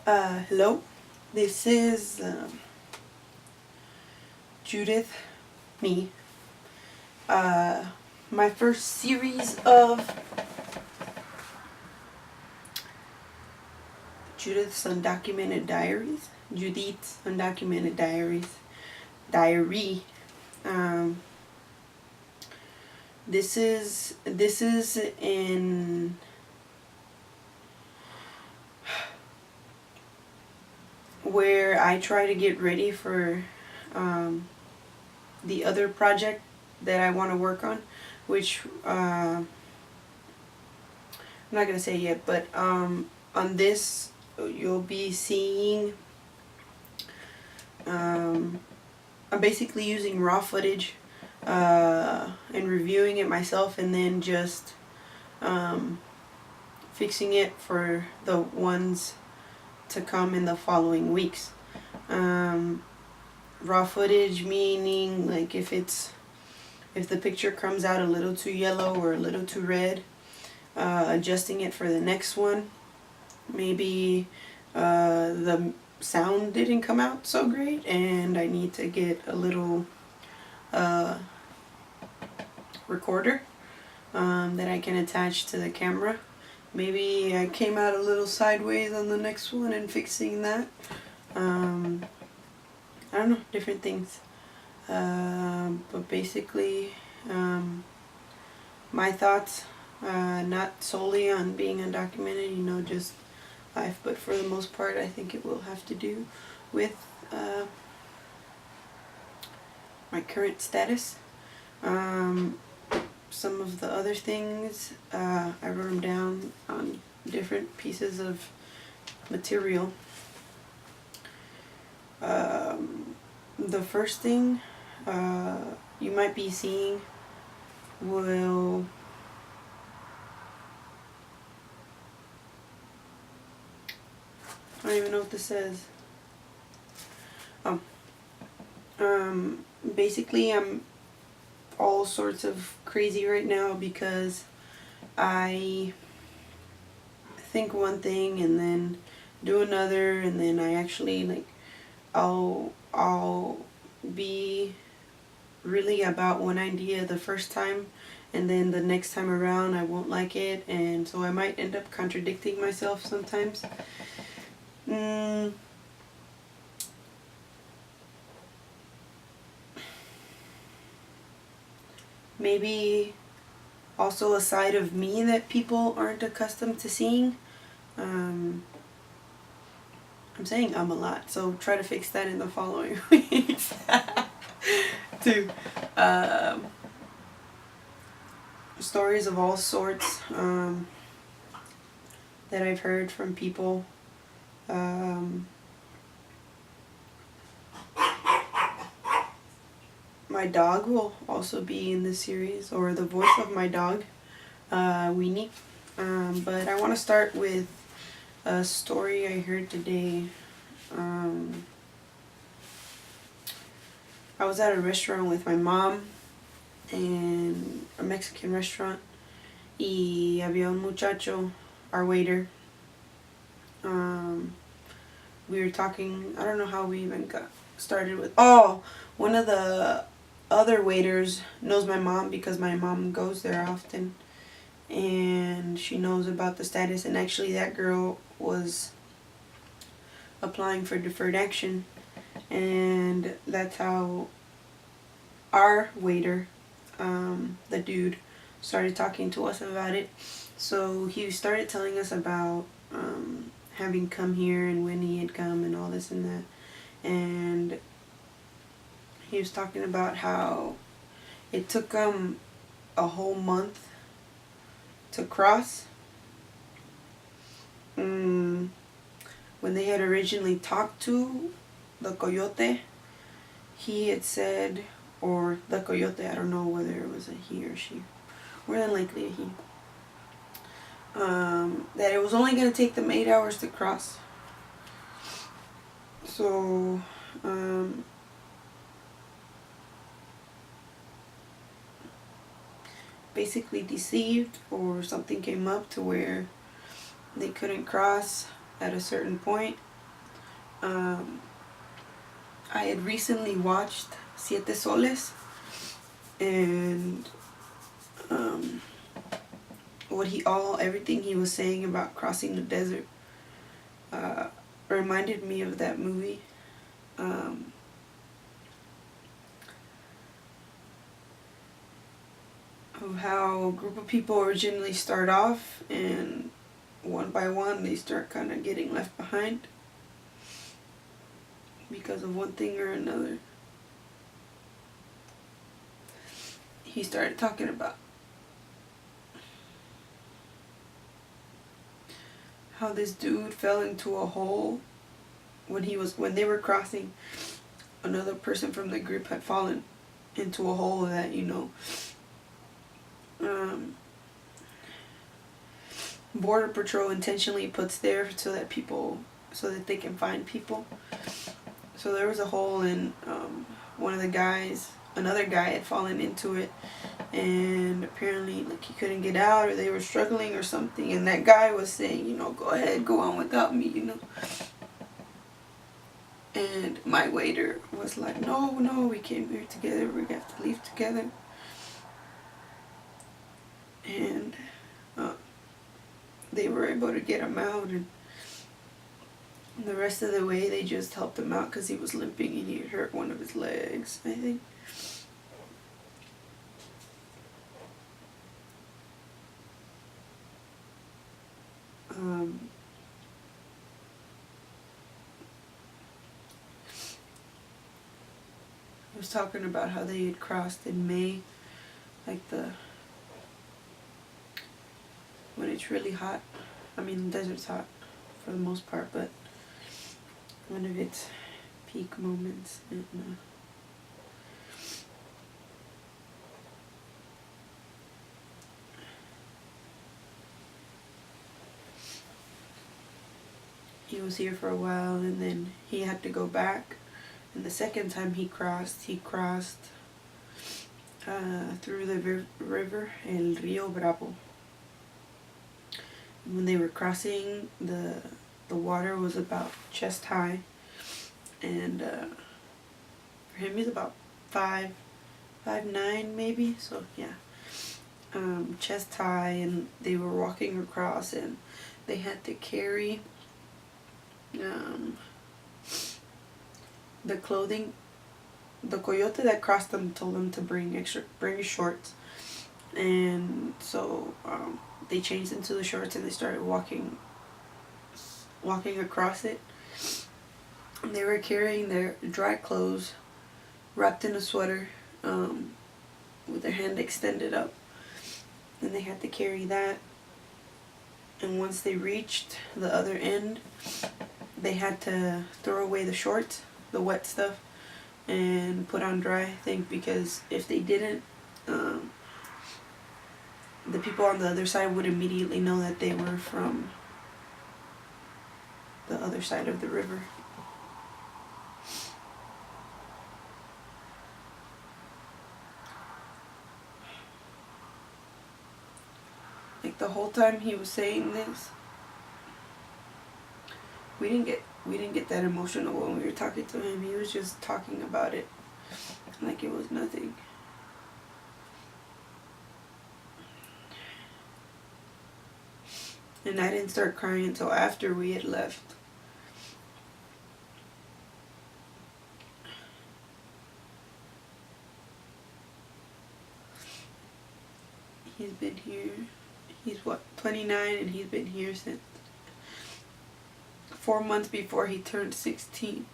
Hello, this is Judith, me. Uh, my first series of Judith's Undocumented Diaries. Judith's Undocumented Diaries. Diary. Um, this is in where I try to get ready for the other project that I want to work on, which I'm not gonna say yet, but on this you'll be seeing. I'm basically using raw footage and reviewing it myself, and then just fixing it for the ones to come in the following weeks. Raw footage meaning like if the picture comes out a little too yellow or a little too red, adjusting it for the next one. Maybe the sound didn't come out so great and I need to get a little recorder that I can attach to the camera. Maybe I came out a little sideways on the next one and fixing that. I don't know, different things. But basically, my thoughts, not solely on being undocumented, just life, but for the most part, I think it will have to do with my current status. Some of the other things, I wrote them down on different pieces of material. The first thing you might be seeing will I don't even know what this says. Basically I'm all sorts of crazy right now because I think one thing and then do another, and then I actually I'll be really about one idea the first time, and then the next time around I won't like it, and so I might end up contradicting myself sometimes. Maybe also a side of me that people aren't accustomed to seeing. I'm saying a lot, so try to fix that in the following weeks. Too. Stories of all sorts that I've heard from people. My dog will also be in this series, or the voice of my dog, Weenie. But I want to start with a story I heard today. I was at a restaurant with my mom, in a Mexican restaurant, y había un muchacho, our waiter. We were talking, I don't know how we even got started with, one of the other waiters knows my mom because my mom goes there often, and she knows about the status, and actually that girl was applying for deferred action, and that's how our waiter, the dude, started talking to us about it. So he started telling us about having come here and when he had come and all this and that, and he was talking about how it took him a whole month to cross. When they had originally talked to the coyote, he had said, or the coyote, I don't know whether it was a he or she, more than likely a he, that it was only going to take them 8 hours to cross. So basically deceived, or something came up to where they couldn't cross at a certain point, Um, I had recently watched Siete Soles, and everything he was saying about crossing the desert reminded me of that movie. Of how a group of people originally start off, and one by one they start kind of getting left behind because of one thing or another. He started talking about how this dude fell into a hole when they were crossing. Another person from the group had fallen into a hole that, Border Patrol intentionally puts there so that they can find people. So there was a hole, and another guy had fallen into it, and apparently like he couldn't get out, or they were struggling or something, and that guy was saying, go ahead, go on without me. And my waiter was like, no, we came here together, we have to leave together. And they were able to get him out, and the rest of the way they just helped him out because he was limping and he had hurt one of his legs, I think. I was talking about how they had crossed in May, like when it's really hot. I mean, the desert's hot for the most part, but one of its peak moments. And, he was here for a while, and then he had to go back. And the second time he crossed through the river, El Rio Bravo. When they were crossing, the water was about chest high, and for him he's about 5'9" maybe, so yeah, chest high, and they were walking across, and they had to carry the clothing. The coyote that crossed them told them to bring shorts, and so they changed into the shorts and they started walking across it. And they were carrying their dry clothes wrapped in a sweater, with their hand extended up, and they had to carry that. And once they reached the other end, they had to throw away the shorts, the wet stuff, and put on dry, I think, because if they didn't, the people on the other side would immediately know that they were from the other side of the river. Like the whole time he was saying this, we didn't get that emotional when we were talking to him. He was just talking about it like it was nothing. And I didn't start crying until after we had left. He's been here. He's 29, and he's been here since 4 months before he turned 16.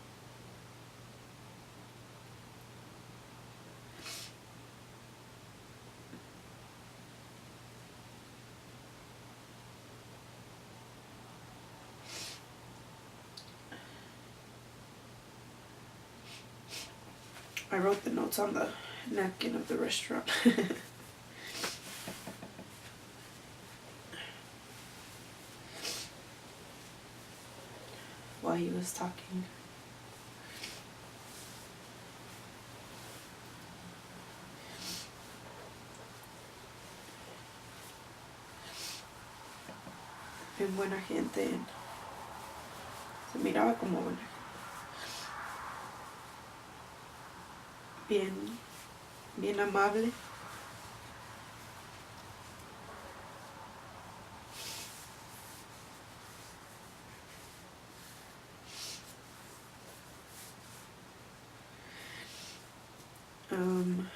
I wrote the notes on the napkin of the restaurant. While he was talking. Bien buena gente. Se miraba como buena gente. bien amable. Um,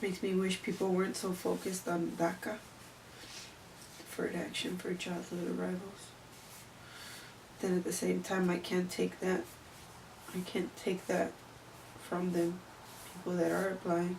makes me wish people weren't so focused on DACA, deferred action for childhood arrivals. Then at the same time, I can't take that from them, people that are applying.